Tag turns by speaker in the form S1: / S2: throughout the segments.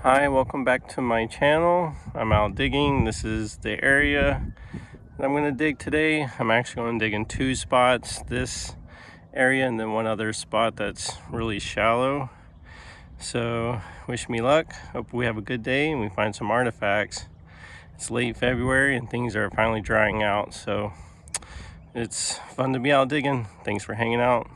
S1: Hi, welcome back to my channel. I'm out digging. This is the area that I'm going to dig today. I'm actually going to dig in two spots, this area and then one other spot that's really shallow. So wish me luck. Hope we have a good day and we find some artifacts. It's late February and things are finally drying out, so it's fun to be out digging. Thanks for hanging out.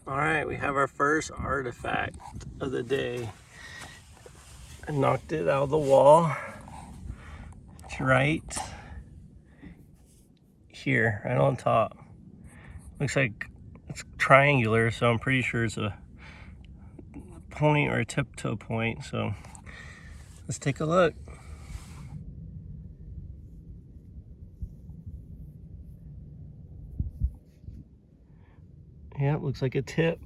S1: All right, we have our first artifact of the day. I knocked it out of the wall. It's right here, right on top. Looks like it's triangular, so I'm pretty sure it's a point or a tip to a point. So let's take a look. Yeah, it looks like a tip.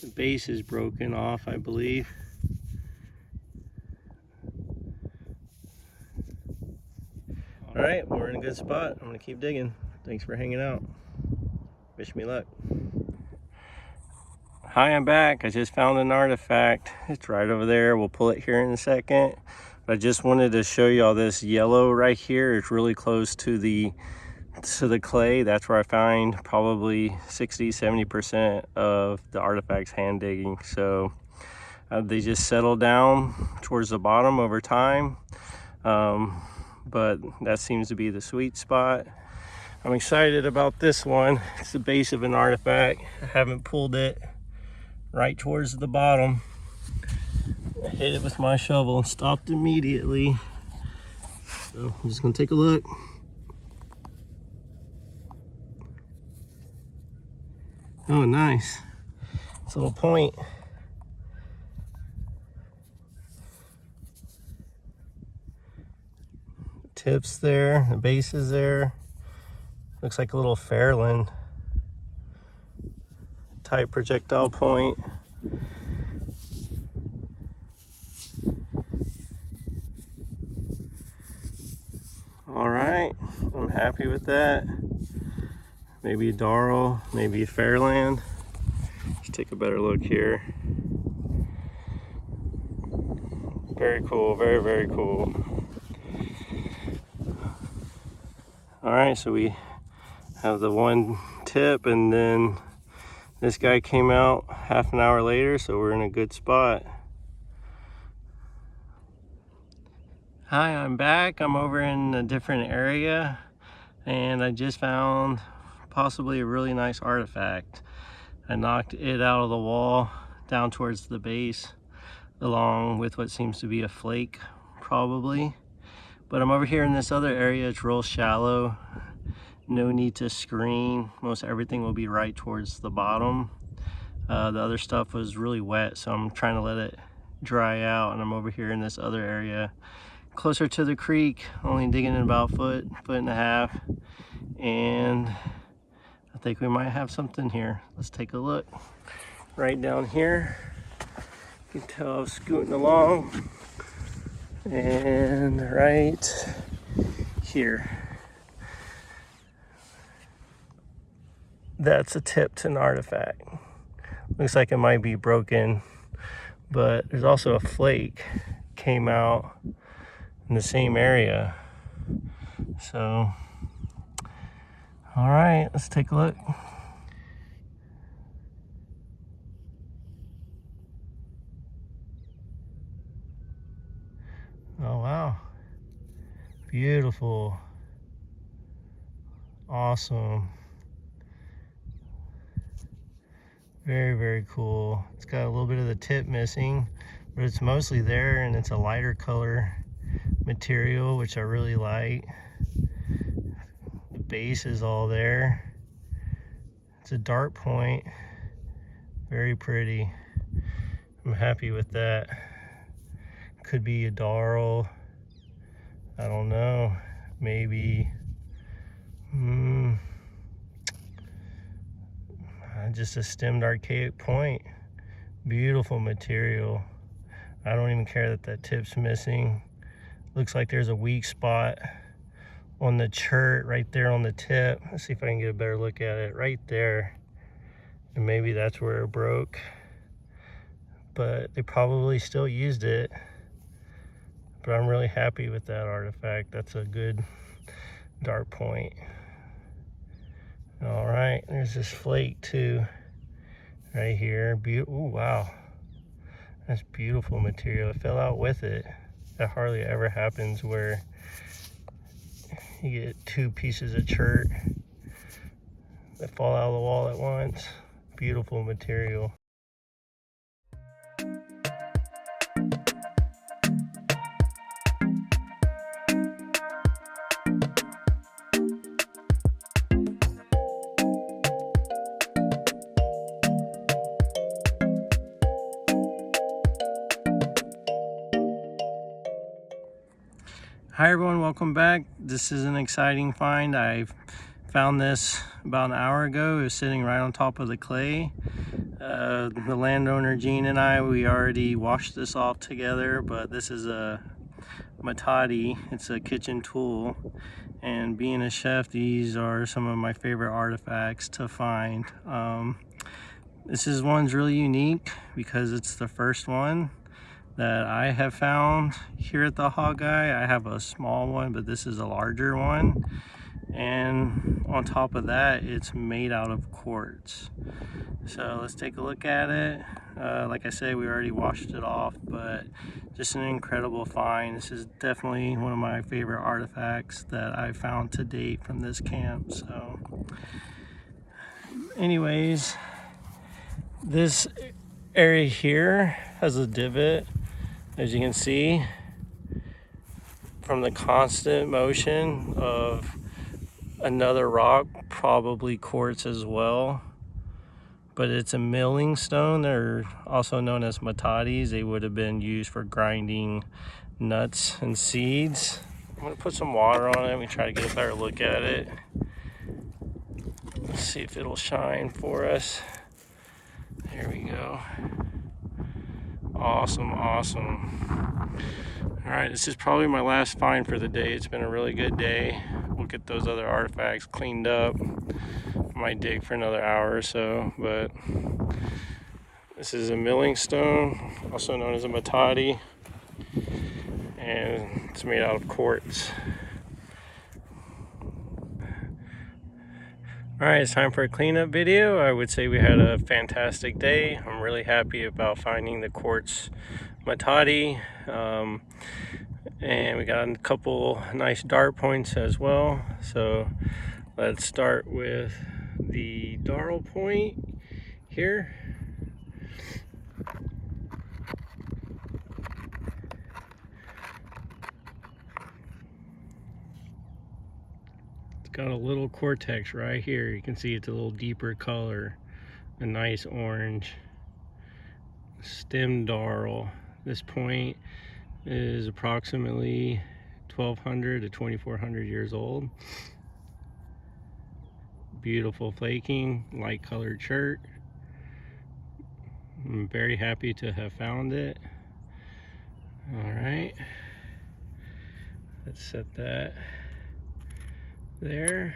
S1: The base is broken off, I believe. All right, we're in a good spot. I'm gonna keep digging. Thanks for hanging out. Wish me luck. Hi, I'm back. I just found an artifact. It's right over there. We'll pull it here in a second. But I just wanted to show you all this yellow right here. It's really close to the clay. That's where I find probably 60-70% of the artifacts hand digging. So they just settle down towards the bottom over time. But that seems to be the sweet spot. I'm excited about this one. It's the base of an artifact. I haven't pulled it right towards the bottom. I hit it with my shovel and stopped immediately. So I'm just gonna take a look. Oh, nice. It's a little point. Tips there, the base is there. Looks like a little Fairland type projectile point. All right, I'm happy with that. Maybe a Darl, maybe a Fairland. Let's take a better look here. Very cool, very, very cool. All right, so we have the one tip and then this guy came out half an hour later, so we're in a good spot. Hi, I'm back. I'm over in a different area and I just found possibly a really nice artifact. I knocked it out of the wall down towards the base along with what seems to be a flake probably. But I'm over here in this other area. It's real shallow. No need to screen. Most everything will be right towards the bottom. The other stuff was really wet, so I'm trying to let it dry out, and I'm over here in this other area closer to the creek, only digging in about foot and a half, and I think we might have something here. Let's take a look. Right down here, you can tell I'm scooting along, and right here. That's a tip to an artifact. Looks like it might be broken, but there's also a flake came out in the same area. So, all right, let's take a look. Oh, wow. Beautiful. Awesome. Very, very cool. It's got a little bit of the tip missing, but it's mostly there, and it's a lighter color material, which I really like. The base is all there. It's a dart point. Very pretty. I'm happy with that. Could be a darl. I don't know. Maybe. Just a stemmed archaic point. Beautiful material. I don't even care that that tip's missing. Looks like there's a weak spot on the chert right there on the tip. Let's see if I can get a better look at it. Right there. And maybe that's where it broke. But they probably still used it. But I'm really happy with that artifact. That's a good dart point. All right, there's this flake too, right here. Oh, wow. That's beautiful material. It fell out with it. That hardly ever happens where you get two pieces of chert that fall out of the wall at once. Beautiful material. Hi everyone, welcome back. This is an exciting find. I found this about an hour ago. It was sitting right on top of the clay. The landowner Gene and I, we already washed this off together, but this is a Metate. It's a kitchen tool, and being a chef, these are some of my favorite artifacts to find. One's really unique because it's the first one that I have found here at the Hogeye. I have a small one, but this is a larger one. And on top of that, it's made out of quartz. So let's take a look at it. Like I said, we already washed it off, but just an incredible find. This is definitely one of my favorite artifacts that I've found to date from this camp. So anyways, this area here has a divot, as you can see, from the constant motion of another rock, probably quartz as well. But it's a milling stone. They're also known as metates. They would have been used for grinding nuts and seeds. I'm gonna put some water on it. We try to get a better look at it. Let's see if it'll shine for us. There we go. Awesome, awesome. All right, this is probably my last find for the day. It's been a really good day. We'll get those other artifacts cleaned up. Might dig for another hour or so, but this is a milling stone, also known as a Metate, and it's made out of quartz. All right, it's time for a cleanup video. I would say we had a fantastic day. I'm really happy about finding the quartz Metate, and we got a couple nice dart points as well. So let's start with the darl point here. Got a little cortex right here. You can see it's a little deeper color, a nice orange stem darl. This point is approximately 1200 to 2400 years old. Beautiful flaking, light colored chert. I'm very happy to have found it. All right, let's set that there.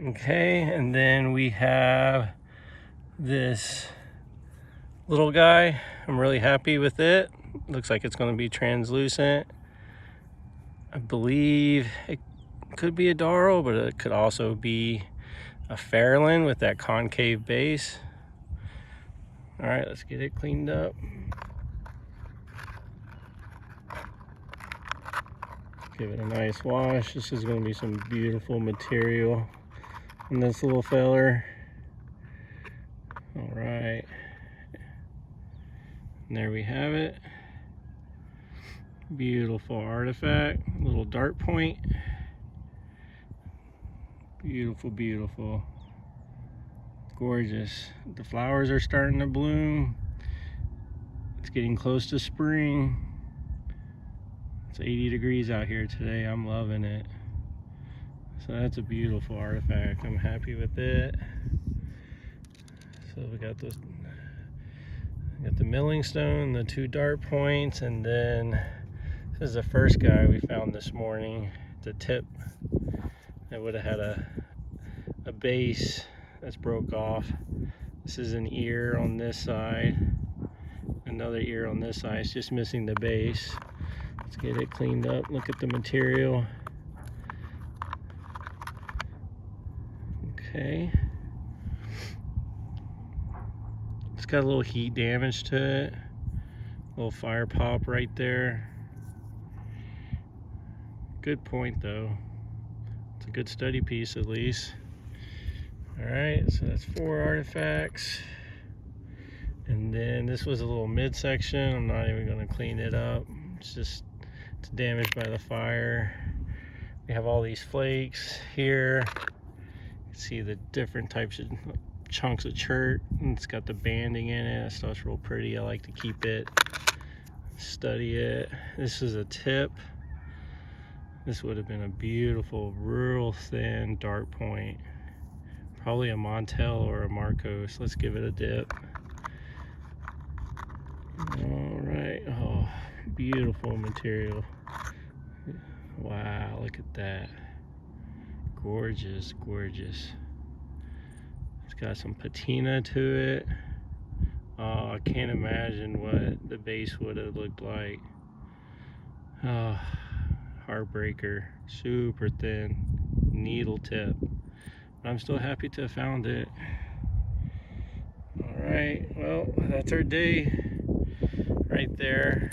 S1: Okay, and then we have this little guy. I'm really happy with it. Looks like it's going to be translucent. I believe it could be a darl, but it could also be a Fairland with that concave base. All right, let's get it cleaned up. Give it a nice wash. This is going to be some beautiful material on this little feller. All right. And there we have it. Beautiful artifact. Little dart point. Beautiful, beautiful. Gorgeous. The flowers are starting to bloom. It's getting close to spring. It's 80 degrees out here today. I'm loving it. So that's a beautiful artifact. I'm happy with it. So we got those. Got the milling stone, the 2 dart points, and then this is the first guy we found this morning. The tip that would have had a base that's broke off. This is an ear on this side, another ear on this side. It's just missing the base. Let's get it cleaned up. Look at the material. Okay. It's got a little heat damage to it. A little fire pop right there. Good point though. It's a good study piece at least. Alright, so that's 4 artifacts. And then this was a little midsection. I'm not even going to clean it up. It's damaged by the fire. We have all these flakes here. You can see the different types of chunks of chert, and it's got the banding in it. That stuff's real pretty. I like to keep it, study it. This is a tip. This would have been a beautiful, real thin dart point. Probably a Montel or a Marcos. Let's give it a dip. All right. Oh, beautiful material. Wow, look at that. Gorgeous, gorgeous. It's got some patina to it. Oh, I can't imagine what the base would have looked like. Oh, heartbreaker. Super thin needle tip. But I'm still happy to have found it. All right, well, that's our day right there.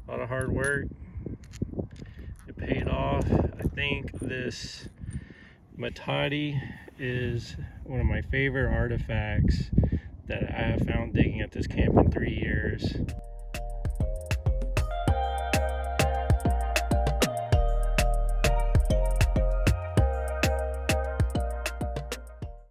S1: A lot of hard work. It paid off. I think this Metate is one of my favorite artifacts that I have found digging at this camp in 3 years.